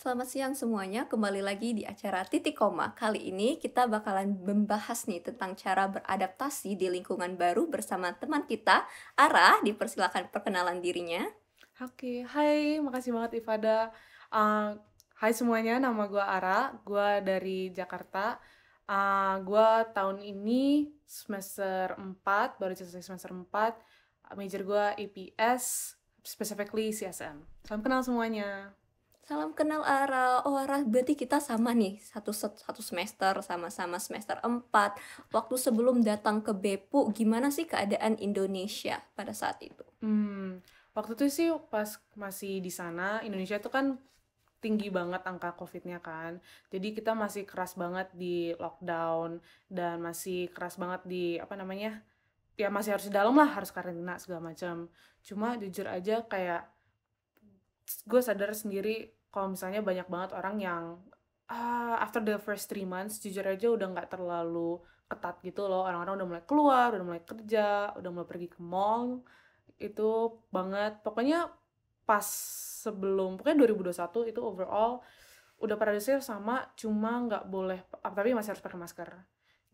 selamat siang semuanya. Kembali lagi di acara Titik Koma. Kali ini kita bakalan membahas nih tentang cara beradaptasi di lingkungan baru bersama teman kita, Ara. Dipersilakan perkenalan dirinya. Oke, hai, makasih banget Ifada. Uh, Hai semuanya, nama gue Ara, gue dari Jakarta. Gue tahun ini semester 4, baru selesai semester 4. Major gue IPS, specifically CSM. Salam kenal semuanya. Salam kenal Ara. Oh Ara, berarti kita sama nih, satu semester, sama-sama semester 4. Waktu sebelum datang ke Bepu, gimana sih keadaan Indonesia pada saat itu? Waktu itu sih pas masih di sana, Indonesia tuh kan tinggi banget angka COVID-nya kan. Jadi kita masih keras banget di lockdown dan masih keras banget di apa namanya? Ya masih harus di dalam lah, harus karantina segala macam. Cuma jujur aja kayak gue sadar sendiri kalau misalnya banyak banget orang yang after the first 3 months jujur aja udah nggak terlalu ketat gitu loh. Orang-orang udah mulai keluar, udah mulai kerja, udah mulai pergi ke mall. Itu banget. Pokoknya pas pokoknya 2021 itu overall udah pada dasarnya sama, cuma nggak boleh, tapi masih harus pakai masker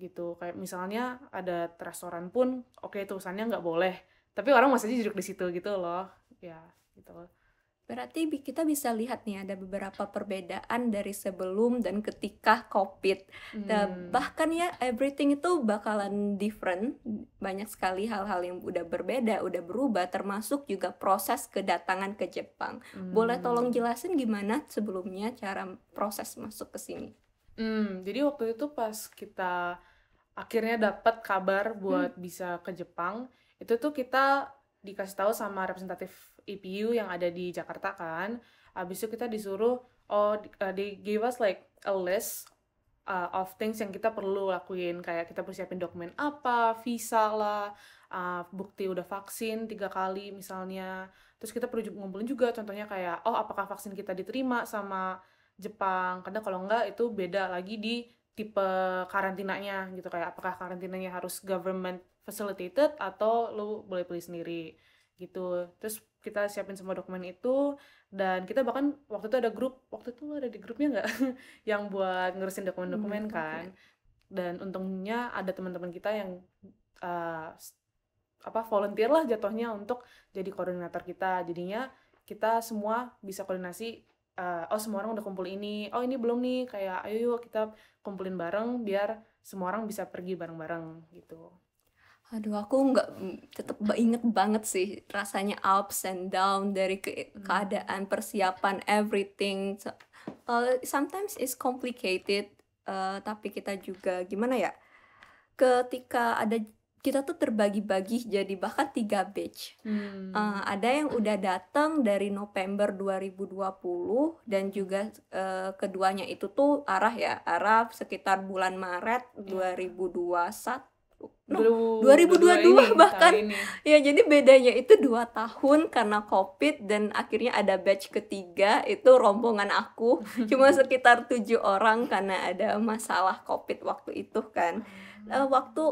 gitu. Kayak misalnya ada restoran pun, oke tulisannya nggak boleh, tapi orang masih aja duduk di situ gitu loh, ya gitu loh. Berarti kita bisa lihat nih ada beberapa perbedaan dari sebelum dan ketika COVID. Hmm, Bahkan ya everything itu bakalan different. Banyak sekali hal-hal yang udah berbeda, udah berubah, termasuk juga proses kedatangan ke Jepang. Boleh tolong hmm, jelasin gimana sebelumnya cara proses masuk ke sini? jadi waktu itu pas kita akhirnya dapat kabar Hmm, buat bisa ke Jepang, itu tuh kita dikasih tahu sama representatif EPU yang ada di Jakarta kan. Habis itu kita disuruh, they gave us like a list of things yang kita perlu lakuin, kayak kita persiapin dokumen apa, visa lah, bukti udah vaksin 3 kali misalnya. Terus kita perlu ngumpulin juga contohnya kayak, oh apakah vaksin kita diterima sama Jepang, karena kalau enggak itu beda lagi di tipe karantinanya gitu, kayak apakah karantinanya harus government facilitated atau lu boleh pilih sendiri gitu. Terus kita siapin semua dokumen itu, dan kita bahkan waktu itu ada di grupnya nggak yang buat ngurusin dokumen-dokumen kan. dokumen. Dan untungnya ada teman-teman kita yang uh, volunteer lah jatuhnya untuk jadi koordinator kita. Jadinya kita semua bisa koordinasi, oh semua orang udah kumpul ini, oh ini belum nih, kayak ayo yuk kita kumpulin bareng biar semua orang bisa pergi bareng-bareng gitu. Aduh, aku nggak tetap inget banget sih rasanya ups and down dari Hmm. keadaan persiapan everything. Sometimes it's complicated, tapi kita juga gimana ya? Ketika kita tuh terbagi-bagi jadi bahkan 3 batch. Hmm. Ada yang udah datang dari November 2020 dan juga keduanya itu tuh arah sekitar bulan Maret Ya, 2021. No, 2022 2022 ini, tahun bahkan. ini. Ya, jadi bedanya itu 2 tahun karena COVID dan akhirnya ada batch ketiga itu rombongan aku. Cuma sekitar 7 orang karena ada masalah COVID waktu itu kan. Waktu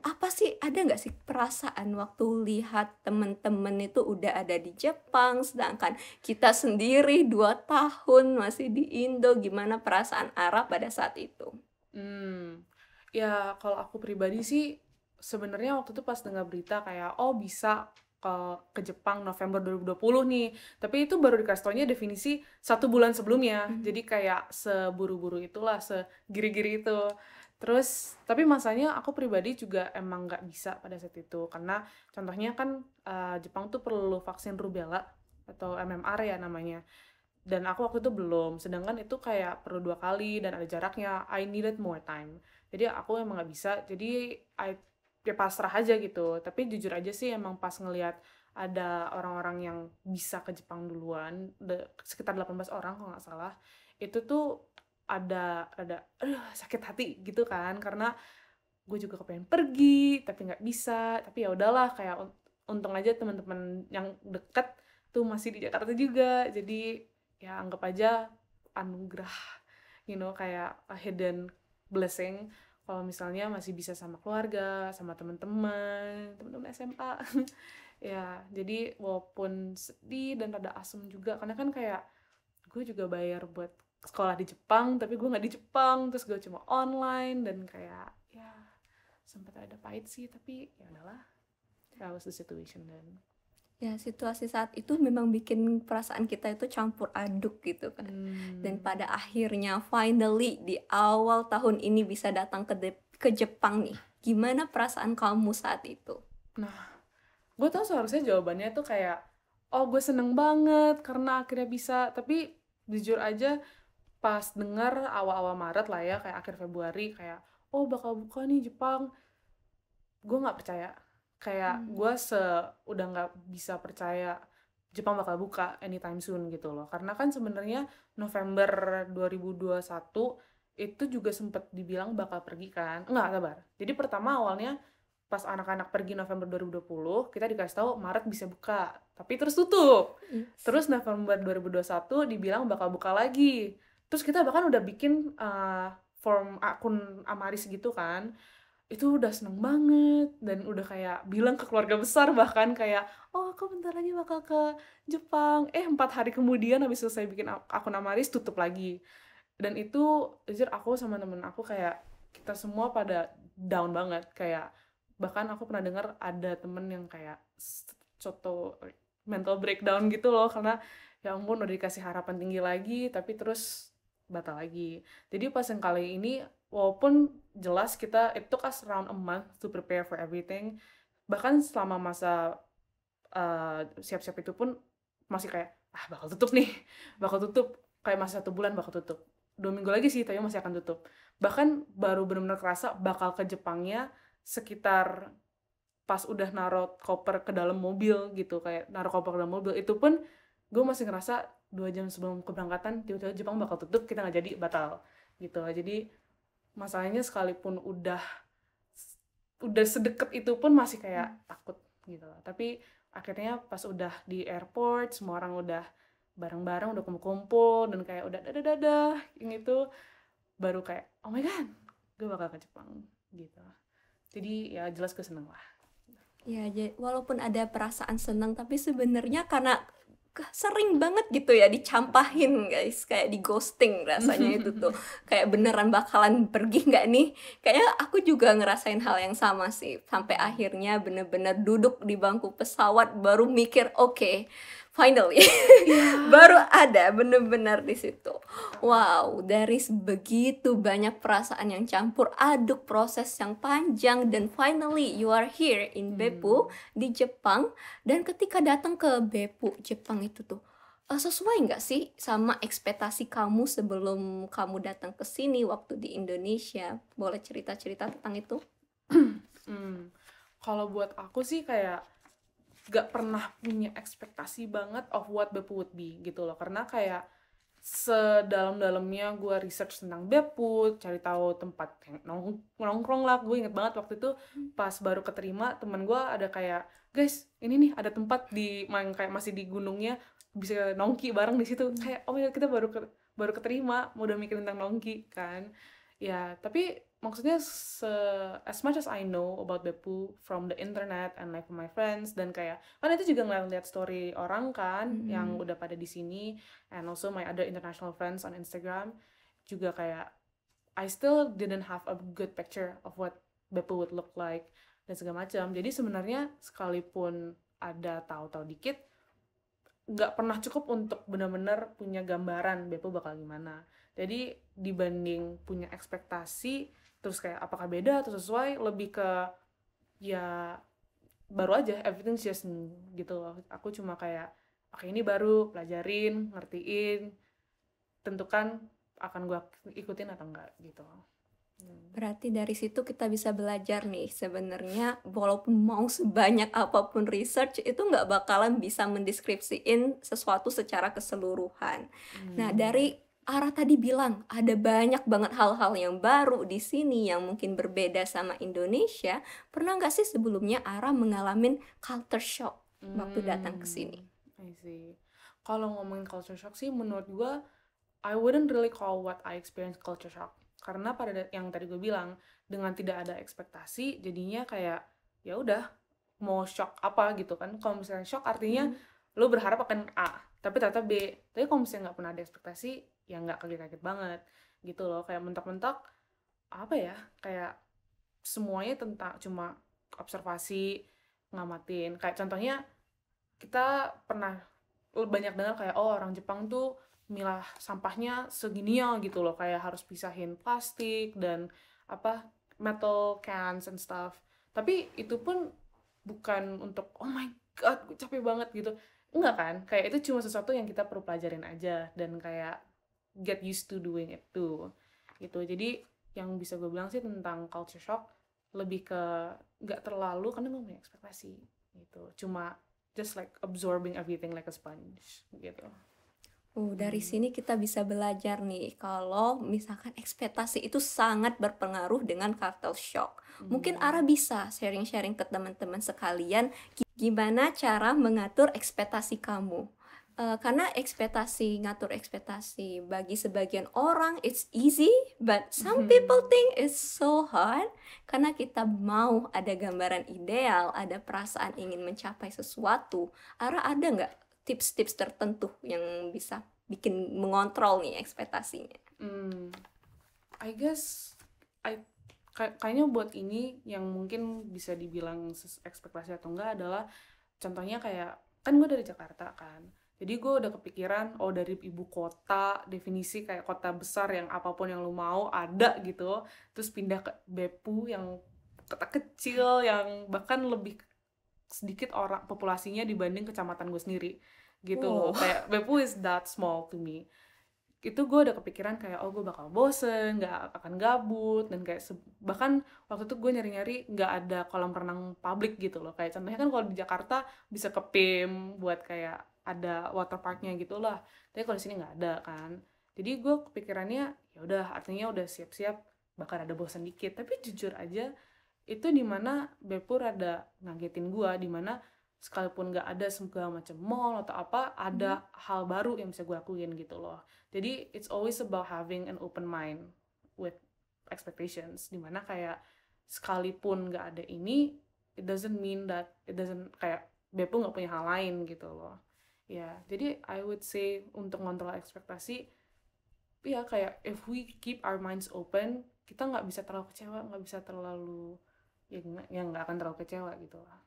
apa sih, ada nggak sih perasaan waktu lihat temen-temen itu udah ada di Jepang, sedangkan kita sendiri 2 tahun masih di Indo, gimana perasaan Arab pada saat itu? Hmm, ya kalau aku pribadi sih sebenarnya waktu itu pas dengar berita kayak oh bisa ke Jepang November 2020 nih. Tapi itu baru dikasih taunya definisi 1 bulan sebelumnya. Hmm. Jadi kayak seburu-buru itulah, segiri-giri itu. Terus, tapi masanya aku pribadi juga emang nggak bisa pada saat itu. Karena contohnya kan Jepang tuh perlu vaksin rubella atau MMR ya namanya, dan aku waktu itu belum, sedangkan itu kayak perlu 2 kali dan ada jaraknya. I needed more time, jadi aku emang nggak bisa. Jadi ya pasrah aja gitu. Tapi jujur aja sih emang pas ngelihat ada orang-orang yang bisa ke Jepang duluan, sekitar 18 orang kalau nggak salah, itu tuh ada sakit hati gitu kan, karena gue juga kepengen pergi tapi nggak bisa. Tapi ya udahlah, kayak untung aja teman-teman yang deket tuh masih di Jakarta juga, jadi ya anggap aja anugerah, kayak a hidden blessing kalau misalnya masih bisa sama keluarga, sama teman-teman SMA. Ya jadi walaupun sedih dan rada asem juga, karena kan kayak gue juga bayar buat sekolah di Jepang tapi gue nggak di Jepang, terus gue cuma online dan kayak ya sempat ada pahit sih, tapi ya udahlah, that was the situation then. Ya, situasi saat itu memang bikin perasaan kita itu campur aduk gitu kan. Dan pada akhirnya finally di awal tahun ini bisa datang ke Jepang nih. Gimana perasaan kamu saat itu? Nah, gue tau seharusnya jawabannya tuh kayak, oh gue seneng banget karena akhirnya bisa, tapi jujur aja pas denger awal-awal Maret lah ya, kayak akhir Februari, kayak oh bakal buka nih Jepang, gue nggak percaya. Kayak gue udah nggak bisa percaya Jepang bakal buka anytime soon gitu loh. Karena kan sebenarnya November 2021 itu juga sempet dibilang bakal pergi kan. Enggak, sabar. Jadi pertama awalnya pas anak-anak pergi November 2020, kita dikasih tahu Maret bisa buka, tapi terus tutup. Yes. Terus November 2021 dibilang bakal buka lagi. Terus kita bahkan udah bikin form akun Amaris gitu kan. Itu udah seneng banget dan udah kayak bilang ke keluarga besar, bahkan kayak oh aku bentar lagi bakal ke Jepang. 4 hari kemudian habis selesai bikin akun Amaris tutup lagi. Dan itu jujur aku sama temen aku kayak kita semua pada down banget, kayak bahkan aku pernah dengar ada temen yang kayak contoh mental breakdown gitu loh, karena ya ampun udah dikasih harapan tinggi lagi tapi terus batal lagi. Jadi pas yang kali ini walaupun jelas kita it took us around a month to prepare for everything, bahkan selama masa siap-siap itu pun masih kayak bakal tutup nih, bakal tutup, kayak masih 1 bulan bakal tutup, 2 minggu lagi sih tapi masih akan tutup. Bahkan baru benar-benar kerasa bakal ke Jepangnya sekitar pas udah naruh koper ke dalam mobil gitu, kayak naruh koper ke dalam mobil itu pun gue masih ngerasa 2 jam sebelum keberangkatan tiba-tiba Jepang bakal tutup, kita nggak jadi, batal gitu. Jadi masalahnya sekalipun udah sedekat itu pun masih kayak takut gitu. Tapi akhirnya pas udah di airport semua orang udah bareng-bareng, udah kumpul-kumpul dan kayak udah dadah yang itu, baru kayak oh my god gue bakal ke Jepang gitu. Jadi ya jelas gue seneng lah. Ya, walaupun ada perasaan senang, tapi sebenarnya karena sering banget gitu ya dicampahin guys, kayak di ghosting rasanya itu tuh. Kayak beneran bakalan pergi nggak nih? Kayaknya aku juga ngerasain hal yang sama sih. Sampai akhirnya bener-bener duduk di bangku pesawat baru mikir, oke, finally. Baru ada bener-bener di situ. Wow, dari begitu banyak perasaan yang campur aduk, proses yang panjang, dan finally you are here in Beppu di Jepang. Dan ketika datang ke Beppu Jepang itu tuh sesuai nggak sih sama ekspektasi kamu sebelum kamu datang ke sini waktu di Indonesia? Boleh cerita-cerita tentang itu? Kalau buat aku sih kayak gak pernah punya ekspektasi banget of what Beppu would be gitu loh, karena kayak sedalam-dalamnya gue research tentang Beppu, cari tahu tempat nongkrong lah. Gue inget banget waktu itu pas baru keterima, teman gue ada kayak, guys ini nih ada tempat di kayak masih di gunungnya, bisa nongki bareng di situ. Kayak oh my god, kita baru keterima mau udah mikir tentang nongki kan ya. Tapi maksudnya as much as I know about Beppu from the internet and like from my friends, dan kayak kan itu juga ngeliat story orang kan yang udah pada di sini, and also my other international friends on Instagram juga, kayak I still didn't have a good picture of what Beppu would look like dan segala macam. Jadi sebenarnya sekalipun ada tahu-tahu dikit, nggak pernah cukup untuk benar-benar punya gambaran Beppu bakal gimana. Jadi dibanding punya ekspektasi terus kayak apakah beda atau sesuai, lebih ke ya baru aja, everything's just new gitu loh. Aku cuma kayak oke ini baru, pelajarin, ngertiin, tentukan akan gue ikutin atau enggak gitu. Berarti dari situ kita bisa belajar nih, sebenarnya walaupun mau sebanyak apapun research itu nggak bakalan bisa mendeskripsiin sesuatu secara keseluruhan. Nah, dari Ara tadi bilang ada banyak banget hal-hal yang baru di sini yang mungkin berbeda sama Indonesia. Pernah nggak sih sebelumnya Ara mengalami culture shock waktu datang ke sini? I see. Kalau ngomongin culture shock sih, menurut gue I wouldn't really call what I experienced culture shock. Karena pada yang tadi gue bilang, dengan tidak ada ekspektasi, jadinya kayak ya udah mau shock apa gitu kan. Kalau misalnya shock artinya lu berharap akan A tapi ternyata B. Tapi kalau misalnya nggak pernah ada ekspektasi ya nggak kaget-kaget banget gitu loh, kayak mentok-mentok apa ya, kayak semuanya tentang cuma observasi, ngamatin. Kayak contohnya kita pernah banyak dengar kayak oh orang Jepang tuh milah sampahnya segini ya gitu loh, kayak harus pisahin plastik dan apa metal cans and stuff. Tapi itu pun bukan untuk oh my god gue capek banget gitu, enggak kan, kayak itu cuma sesuatu yang kita perlu pelajarin aja dan kayak get used to doing it too gitu. Jadi yang bisa gue bilang sih tentang culture shock lebih ke nggak terlalu karena gue punya ekspektasi gitu, cuma just like absorbing everything like a sponge gitu. Dari sini kita bisa belajar nih, kalau misalkan ekspektasi itu sangat berpengaruh dengan culture shock. Mungkin Ara bisa sharing-sharing ke teman-teman sekalian, gimana cara mengatur ekspektasi kamu. Karena ngatur ekspektasi bagi sebagian orang it's easy, but some people think it's so hard. Karena kita mau ada gambaran ideal, ada perasaan ingin mencapai sesuatu. Ara ada nggak tips-tips tertentu yang bisa bikin mengontrol nih ekspektasinya? I guess kayaknya buat ini yang mungkin bisa dibilang ekspektasi atau enggak adalah contohnya kayak kan gue dari Jakarta kan, jadi gue udah kepikiran oh dari ibu kota, definisi kayak kota besar yang apapun yang lu mau ada gitu, terus pindah ke Beppu yang kota kecil yang bahkan lebih sedikit orang populasinya dibanding kecamatan gue sendiri gitu loh. Kayak Beppu is that small to me. Itu gue udah kepikiran kayak oh gue bakal bosen, nggak akan gabut, dan kayak bahkan waktu itu gue nyari-nyari nggak ada kolam renang publik gitu loh. Kayak contohnya kan kalau di Jakarta bisa ke PIM buat kayak ada water parknya gitu lah, tapi kalau di sini nggak ada kan. Jadi gue kepikirannya ya udah, artinya udah siap-siap bakal ada bosan dikit. Tapi jujur aja itu dimana Bepur ada ngagetin gue, dimana sekalipun nggak ada segala macam mall atau apa, ada hal baru yang bisa gue lakuin gitu loh. Jadi it's always about having an open mind with expectations, dimana kayak sekalipun nggak ada ini, it doesn't mean that it doesn't kayak Bepur nggak punya hal lain gitu loh. Ya, jadi I would say untuk ngontrol ekspektasi, ya kayak if we keep our minds open, kita nggak bisa terlalu kecewa, nggak bisa terlalu ya nggak akan terlalu kecewa gitu lah.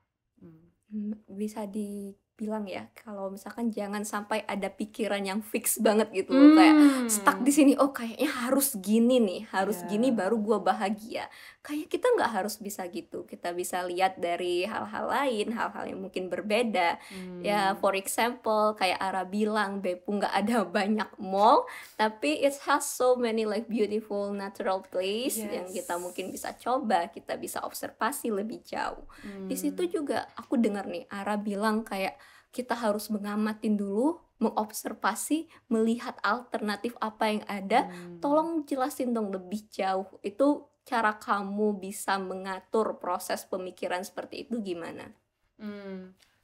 Bisa dibilang ya, kalau misalkan jangan sampai ada pikiran yang fix banget gitu loh, kayak stuck di sini, oh kayaknya harus gini nih, harus gini baru gue bahagia. Kayak kita nggak harus bisa gitu, kita bisa lihat dari hal-hal lain, hal-hal yang mungkin berbeda. Ya for example kayak Ara bilang, Beppu nggak ada banyak mall, tapi it has so many like beautiful natural place yang kita mungkin bisa coba, kita bisa observasi lebih jauh. Di situ juga aku dengar nih Ara bilang kayak kita harus mengamatin dulu, mengobservasi, melihat alternatif apa yang ada. Tolong jelasin dong lebih jauh, itu cara kamu bisa mengatur proses pemikiran seperti itu gimana?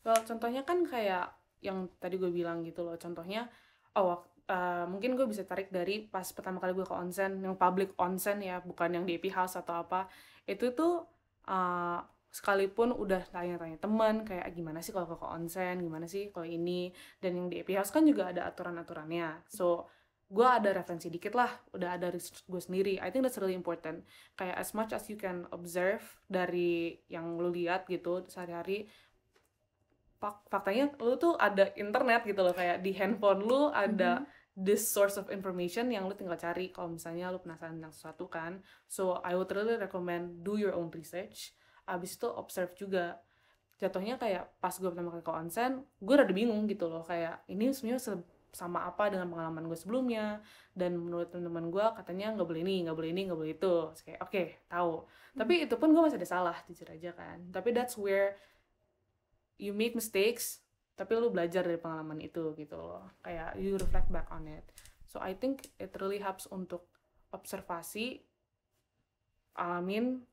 Well, contohnya kan kayak yang tadi gue bilang gitu loh, contohnya mungkin gue bisa tarik dari pas pertama kali gue ke onsen, yang public onsen ya, bukan yang di EP House atau apa. Itu tuh sekalipun udah tanya-tanya teman kayak gimana sih kalau ke onsen, gimana sih kalau ini, dan yang di EP House kan juga ada aturan-aturannya. So gue ada referensi dikit lah, udah ada research gue sendiri. I think that's really important. Kayak as much as you can observe dari yang lu lihat gitu sehari-hari, faktanya lu tuh ada internet gitu loh, kayak di handphone lu ada this source of information yang lu tinggal cari kalau misalnya lu penasaran tentang sesuatu kan. So I would really recommend do your own research, abis itu observe juga. Jatuhnya kayak pas gue pertama kali ke onsen, gue rada bingung gitu loh, kayak ini sebenarnya sama apa dengan pengalaman gue sebelumnya, dan menurut teman-teman gue katanya nggak boleh ini, nggak boleh ini, nggak boleh itu. Terus kayak oke, tahu. Tapi itu pun gue masih ada salah, jujur aja kan. Tapi that's where you make mistakes, tapi lu belajar dari pengalaman itu gitu loh. Kayak you reflect back on it. So I think it really helps untuk observasi, alamin,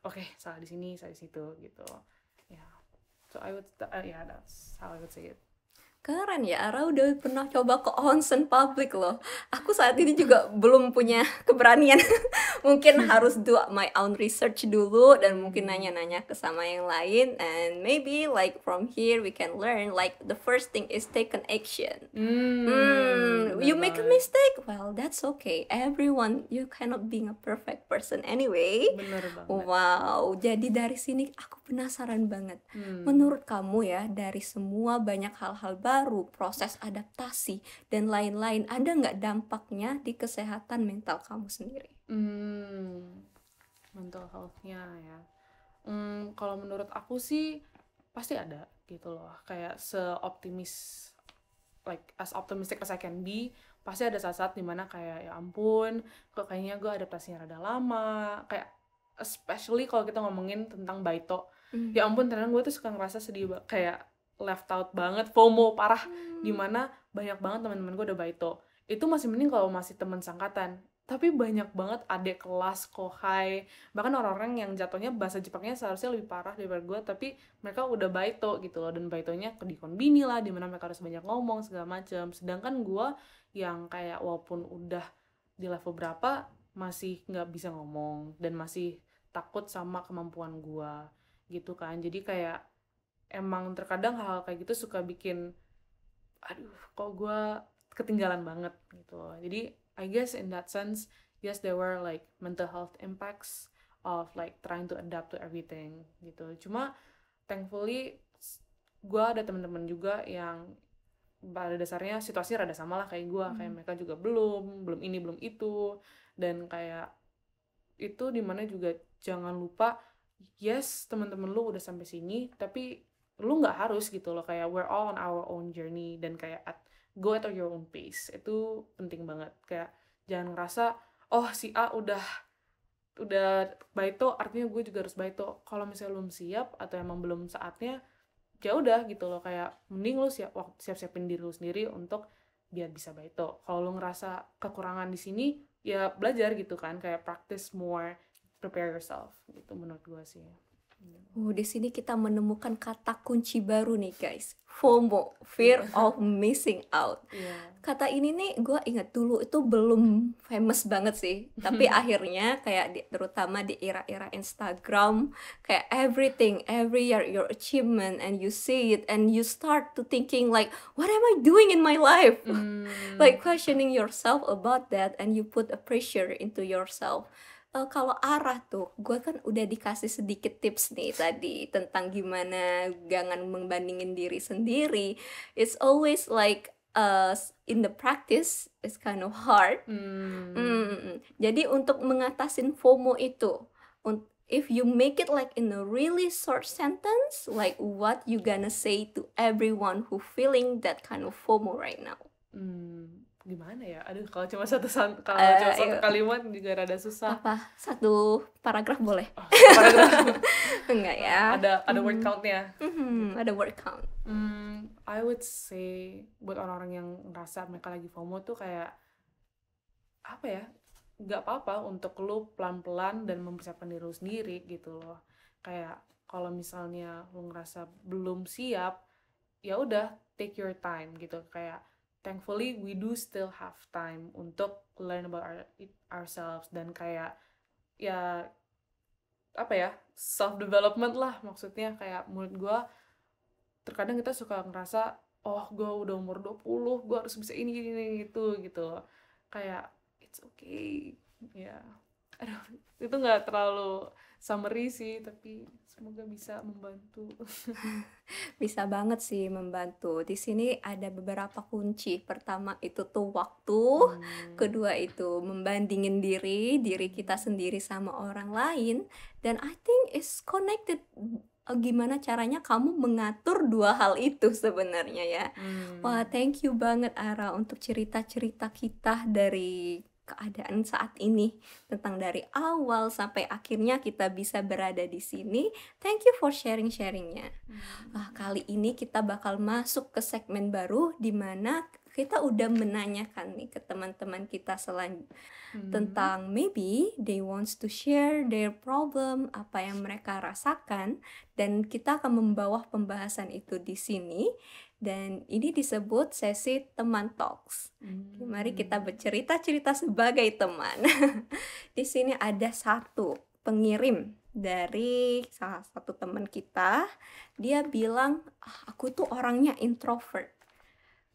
oke, salah di sini, salah di situ gitu. Ya. So I would that's how I would say it. Keren ya, Ara udah pernah coba ke onsen public loh. Aku saat ini juga belum punya keberanian. Mungkin harus do my own research dulu dan mungkin Hmm. nanya-nanya ke sama yang lain, and maybe like from here we can learn like the first thing is take an action. Bener You make a banget. mistake, well that's okay. Everyone, you cannot being a perfect person anyway. Bener banget. Wow, jadi dari sini aku penasaran banget. Hmm. Menurut kamu ya, dari semua banyak hal-hal baru, proses adaptasi, dan lain-lain, ada nggak dampaknya di kesehatan mental kamu sendiri? Mental health-nya ya. Kalau menurut aku sih pasti ada gitu loh. Kayak as optimistic as I can be, pasti ada saat-saat dimana kayak ya ampun, kok kayaknya gue adaptasinya rada lama. Kayak especially kalau kita ngomongin tentang Baito. Ya ampun, ternyata gue tuh suka ngerasa sedih kayak left out banget, FOMO parah, dimana banyak banget teman-teman gue udah Baito. Itu masih mending kalau masih teman sangkatan, tapi banyak banget adik kelas, kohai, bahkan orang-orang yang jatuhnya bahasa Jepangnya seharusnya lebih parah daripada gue, tapi mereka udah Baito gitu loh, dan Baitonya di konbini lah, dimana mereka harus banyak ngomong segala macam. Sedangkan gue yang kayak walaupun udah di level berapa masih nggak bisa ngomong dan masih takut sama kemampuan gue gitu kan. Jadi kayak emang terkadang hal-hal kayak gitu suka bikin aduh kok gue ketinggalan banget gitu. Jadi I guess in that sense, yes there were like mental health impacts of like trying to adapt to everything gitu. Cuma thankfully gue ada teman-teman juga yang pada dasarnya situasi rada sama lah kayak gue, kayak mereka juga belum ini belum itu, dan kayak itu dimana juga jangan lupa yes teman-teman lu udah sampai sini, tapi lu nggak harus gitu loh, kayak we're all on our own journey, dan kayak go at your own pace. Itu penting banget. Kayak jangan ngerasa oh si A udah baito artinya gue juga harus baito. Kalau misalnya belum siap atau emang belum saatnya, ya udah gitu loh, kayak mending lu siap-siapin diri lu sendiri untuk biar bisa baito. Kalau lu ngerasa kekurangan di sini, ya belajar gitu kan, kayak practice more, prepare yourself gitu menurut gue sih. Di sini kita menemukan kata kunci baru nih guys, FOMO, fear of missing out. Kata ini nih gue ingat dulu itu belum famous banget sih, tapi akhirnya kayak terutama di era-era Instagram, kayak every year your achievement and you see it and you start to thinking like what am I doing in my life? Like questioning yourself about that, and you put a pressure into yourself. Kalau Arah tuh, gue kan udah dikasih sedikit tips nih tadi tentang gimana jangan membandingin diri sendiri. It's always like in the practice it's kind of hard. Jadi untuk mengatasin FOMO itu, if you make it like in a really short sentence, like what you gonna say to everyone who feeling that kind of FOMO right now? Gimana ya? Aduh, kalau cuma satu kalimat juga rada susah. Apa? Satu paragraf boleh? Paragraf. Enggak ya? Ada word count-nya. Ada word count. I would say buat orang-orang yang ngerasa mereka lagi FOMO tuh kayak apa ya? Nggak apa-apa untuk lu pelan-pelan dan mempersiapkan diri lu sendiri gitu loh. Kayak kalau misalnya lu ngerasa belum siap, ya udah take your time gitu. Kayak thankfully we do still have time untuk learn about ourselves, dan kayak ya apa ya, self development lah maksudnya. Kayak menurut gue terkadang kita suka ngerasa oh gue udah umur 20 gue harus bisa ini gitu kayak it's okay ya. Aduh, itu nggak terlalu summary sih, tapi semoga bisa membantu. Bisa banget sih membantu. Di sini ada beberapa kunci. Pertama itu tuh waktu, kedua itu membandingin diri kita sendiri sama orang lain, dan I think it's connected gimana caranya kamu mengatur dua hal itu sebenarnya ya. Wah, thank you banget Ara untuk cerita-cerita kita dari keadaan saat ini, tentang dari awal sampai akhirnya kita bisa berada di sini. Thank you for sharing-sharingnya. Kali ini kita bakal masuk ke segmen baru di mana kita udah menanyakan nih ke teman-teman kita tentang maybe they wants to share their problem, apa yang mereka rasakan, dan kita akan membawa pembahasan itu di sini. Dan ini disebut sesi teman talks. Mari kita bercerita-cerita sebagai teman. Di sini ada satu pengirim dari salah satu teman kita. Dia bilang, aku tuh orangnya introvert.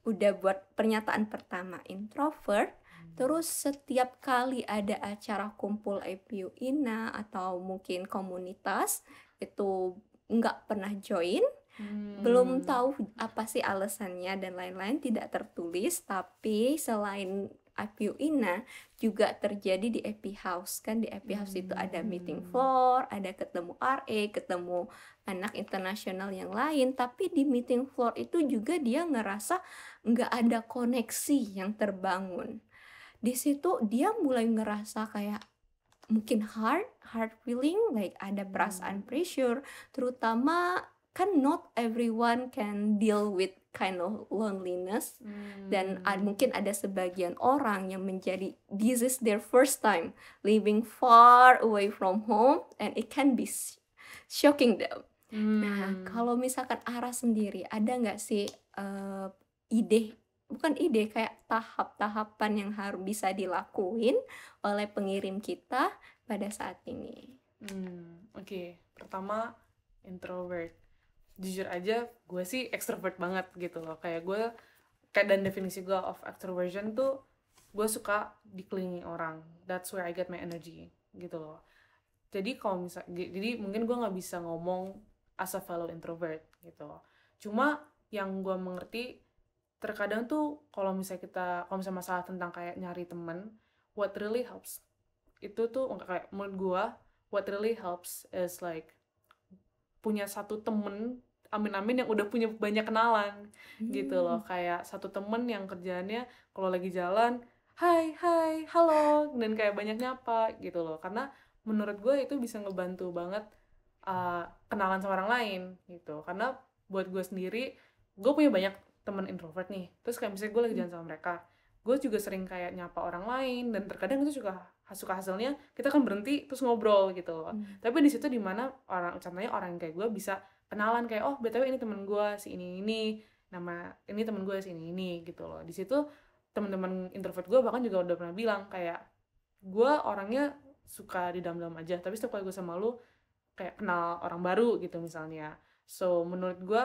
Udah buat pernyataan pertama introvert. Terus setiap kali ada acara kumpul IPU INA atau mungkin komunitas itu nggak pernah join, belum tahu apa sih alasannya dan lain-lain, tidak tertulis. Tapi selain IPU INA juga terjadi di EP House kan. Di EP House itu ada meeting floor, ada ketemu RA, ketemu anak internasional yang lain. Tapi di meeting floor itu juga dia ngerasa nggak ada koneksi yang terbangun. Di situ dia mulai ngerasa kayak mungkin hard feeling, like ada perasaan pressure, terutama kan not everyone can deal with kind of loneliness. Dan mungkin ada sebagian orang yang menjadi this is their first time living far away from home and it can be shocking them. Nah, kalau misalkan Ara sendiri ada nggak sih bukan ide, kayak tahap-tahapan yang harus bisa dilakuin oleh pengirim kita pada saat ini? Oke. Pertama, introvert. Jujur aja, gue sih extrovert banget gitu loh. Kayak dan definisi gue of extroversion tuh, gue suka dikelilingi orang. That's where I get my energy gitu loh. Jadi jadi mungkin gue nggak bisa ngomong as a fellow introvert gitu. Cuma yang gue mengerti, terkadang tuh kalau misalnya masalah tentang kayak nyari teman, what really helps itu tuh kayak menurut gue, what really helps is like punya satu temen, amin-amin, yang udah punya banyak kenalan gitu loh. Kayak satu temen yang kerjaannya kalau lagi jalan, hai, halo, dan kayak banyak nyapa gitu loh. Karena menurut gue itu bisa ngebantu banget kenalan sama orang lain gitu. Karena buat gue sendiri, gue punya banyak temen introvert nih, terus kayak misalnya gue lagi jalan sama mereka, gue juga sering kayak nyapa orang lain, dan terkadang itu juga suka hasilnya kita kan berhenti terus ngobrol gitu loh. Tapi di situ dimana contohnya orang kayak gue bisa kenalan kayak, oh btw ini temen gue si ini nama ini temen gue si ini gitu loh. Di situ teman-teman introvert gue bahkan juga udah pernah bilang kayak, gue orangnya suka di dalam-dalam aja, tapi setiap kali gue sama lu kayak kenal orang baru gitu misalnya. So menurut gue,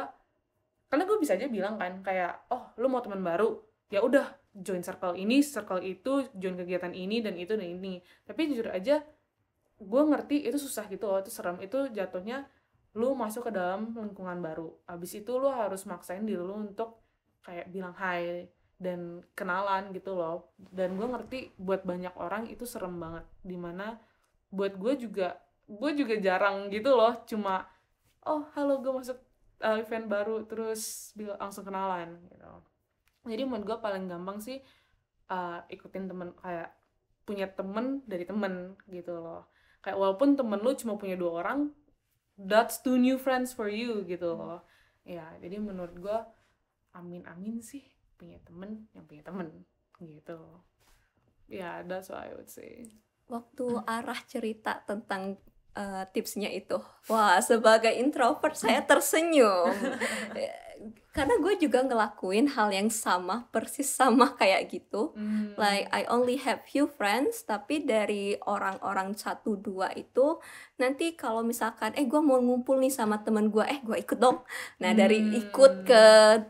karena gue bisa aja bilang kan kayak, oh lu mau teman baru, ya udah join circle ini, circle itu, join kegiatan ini dan itu dan ini. Tapi jujur aja, gue ngerti itu susah gitu loh, itu serem, itu jatuhnya lu masuk ke dalam lingkungan baru, abis itu lu harus maksain diri lu untuk kayak bilang hai dan kenalan gitu loh. Dan gue ngerti buat banyak orang itu serem banget, dimana buat gue juga jarang gitu loh, cuma oh halo gue masuk event baru terus langsung kenalan gitu. Jadi menurut gue paling gampang sih ikutin temen, kayak punya temen dari temen gitu loh. Kayak walaupun temen lu cuma punya 2 orang, that's 2 new friends for you gitu loh. Ya jadi menurut gue amin sih punya temen yang punya temen gitu. Ya that's what I would say. Waktu Arah cerita tentang tipsnya itu, wah, sebagai introvert saya tersenyum. Karena gue juga ngelakuin hal yang persis sama kayak gitu. Like I only have few friends, tapi dari orang-orang 1-2 itu nanti kalau misalkan gue mau ngumpul nih sama temen gue, gue ikut dong. Nah dari ikut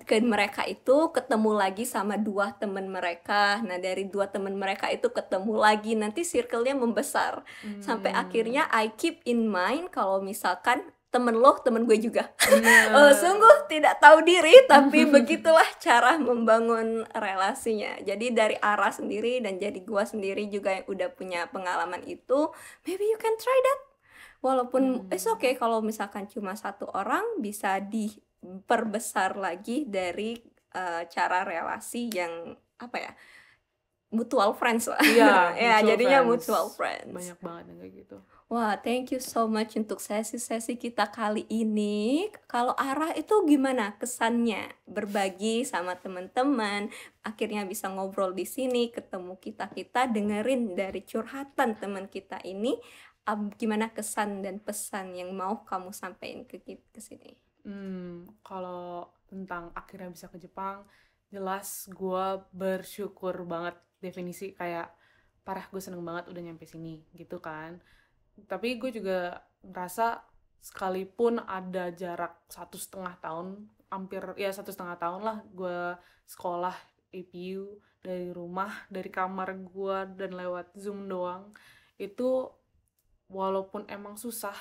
ke mereka itu ketemu lagi sama 2 temen mereka. Nah dari 2 temen mereka itu ketemu lagi, nanti circle-nya membesar. Sampai akhirnya I keep in mind kalau misalkan temen lo, temen gue juga. Sungguh tidak tahu diri, tapi begitulah cara membangun relasinya. Jadi dari Ara sendiri dan jadi gue sendiri juga yang udah punya pengalaman itu, maybe you can try that. Walaupun it's okay kalau misalkan cuma 1 orang, bisa diperbesar lagi dari cara relasi yang mutual friends lah. Iya, ya jadinya mutual friends. Banyak banget yang kayak gitu. Wah, thank you so much untuk sesi-sesi kita kali ini. Kalau Arah itu gimana kesannya berbagi sama teman-teman, akhirnya bisa ngobrol di sini, ketemu kita-kita, dengerin dari curhatan teman kita ini, gimana kesan dan pesan yang mau kamu sampaikan ke sini? Kalau tentang akhirnya bisa ke Jepang, jelas gue bersyukur banget. Definisi kayak parah, gue seneng banget udah nyampe sini gitu kan. Tapi gue juga ngerasa sekalipun ada jarak 1,5 tahun, hampir ya 1,5 tahun lah gue sekolah APU dari rumah, dari kamar gue dan lewat Zoom doang, itu walaupun emang susah,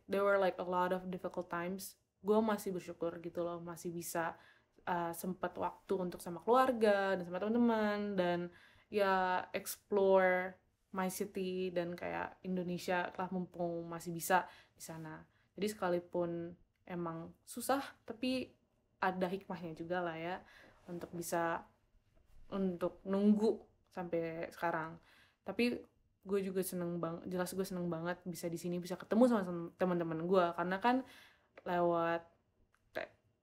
there were like a lot of difficult times, gue masih bersyukur gitu loh, masih bisa sempat waktu untuk sama keluarga dan sama teman-teman, dan ya explore my city dan kayak Indonesia lah, mumpung masih bisa di sana. Jadi sekalipun emang susah, tapi ada hikmahnya juga lah ya, untuk bisa untuk nunggu sampai sekarang. Tapi gue juga seneng banget, jelas gue seneng banget bisa di sini, bisa ketemu sama teman-teman gue, karena kan lewat,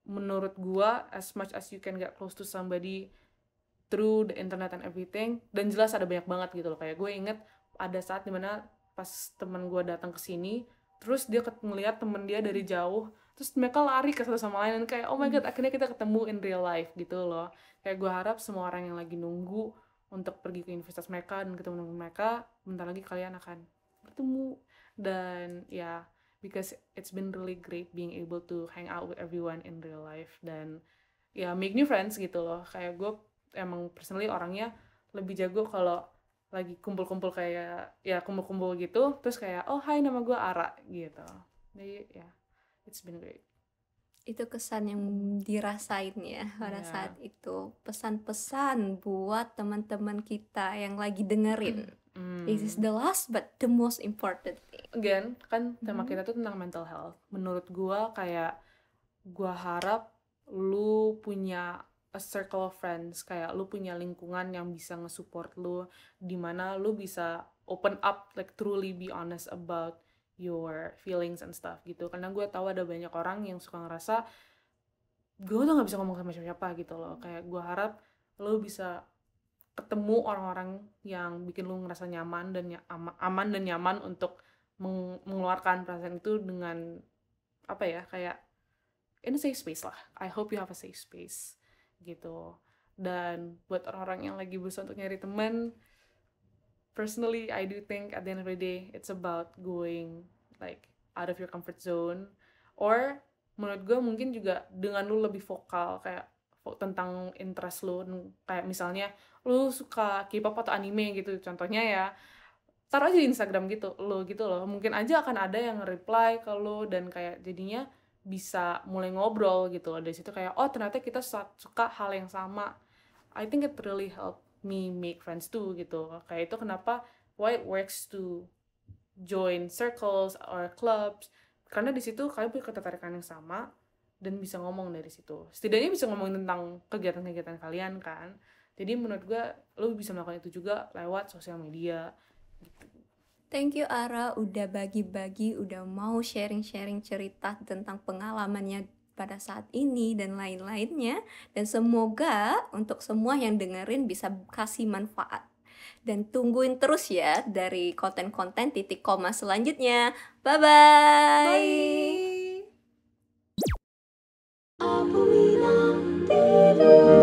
menurut gue, as much as you can get close to somebody through the internet and everything, dan jelas ada banyak banget gitu loh. Kayak gue inget ada saat dimana pas teman gue datang ke sini, terus dia ngeliat temen dia dari jauh, terus mereka lari ke satu sama lain, dan kayak oh my god, akhirnya kita ketemu in real life gitu loh. Kayak gue harap semua orang yang lagi nunggu untuk pergi ke universitas mereka dan ketemu dengan mereka, bentar lagi kalian akan bertemu. Dan ya, because it's been really great being able to hang out with everyone in real life, dan ya make new friends gitu loh. Kayak gue emang personally orangnya lebih jago kalau lagi kumpul-kumpul, kayak ya kumpul-kumpul gitu, terus kayak oh hai, nama gue Ara gitu. Jadi ya, it's been great. Itu kesan yang dirasain ya pada Yeah. saat itu. Pesan-pesan buat teman-teman kita yang lagi dengerin. This is the last but the most important thing. Again, kan tema kita tuh tentang mental health. Menurut gue kayak, gue harap lu punya a circle of friends, kayak lu punya lingkungan yang bisa nge-support lu, dimana lu bisa open up, like truly be honest about your feelings and stuff gitu. Karena gue tahu ada banyak orang yang suka ngerasa gue tuh gak bisa ngomong sama siapa gitu loh. Kayak gue harap lu bisa ketemu orang-orang yang bikin lu ngerasa nyaman dan aman dan nyaman untuk mengeluarkan perasaan itu dengan apa ya, kayak in a safe space lah. I hope you have a safe space gitu. Dan buat orang-orang yang lagi berusaha untuk nyari teman, personally I do think at the end of the day it's about going like out of your comfort zone, or menurut gue mungkin juga dengan lu lebih vokal kayak tentang interest lu, kayak misalnya lu suka K-pop atau anime gitu contohnya ya, taruh aja di Instagram gitu loh, mungkin aja akan ada yang reply ke lu, dan kayak jadinya bisa mulai ngobrol gitu loh dari situ, kayak oh ternyata kita suka hal yang sama. I think it really helped me make friends too gitu. Kayak itu kenapa why it works to join circles or clubs, karena di situ kalian punya ketertarikan yang sama dan bisa ngomong dari situ. Setidaknya bisa ngomongin tentang kegiatan-kegiatan kalian kan. Jadi menurut gue lo bisa melakukan itu juga lewat sosial media gitu. Thank you Ara udah bagi-bagi, udah mau sharing-sharing cerita tentang pengalamannya pada saat ini dan lain-lainnya. Dan semoga untuk semua yang dengerin bisa kasih manfaat. Dan tungguin terus ya dari konten-konten titik koma selanjutnya. Bye-bye. Bye.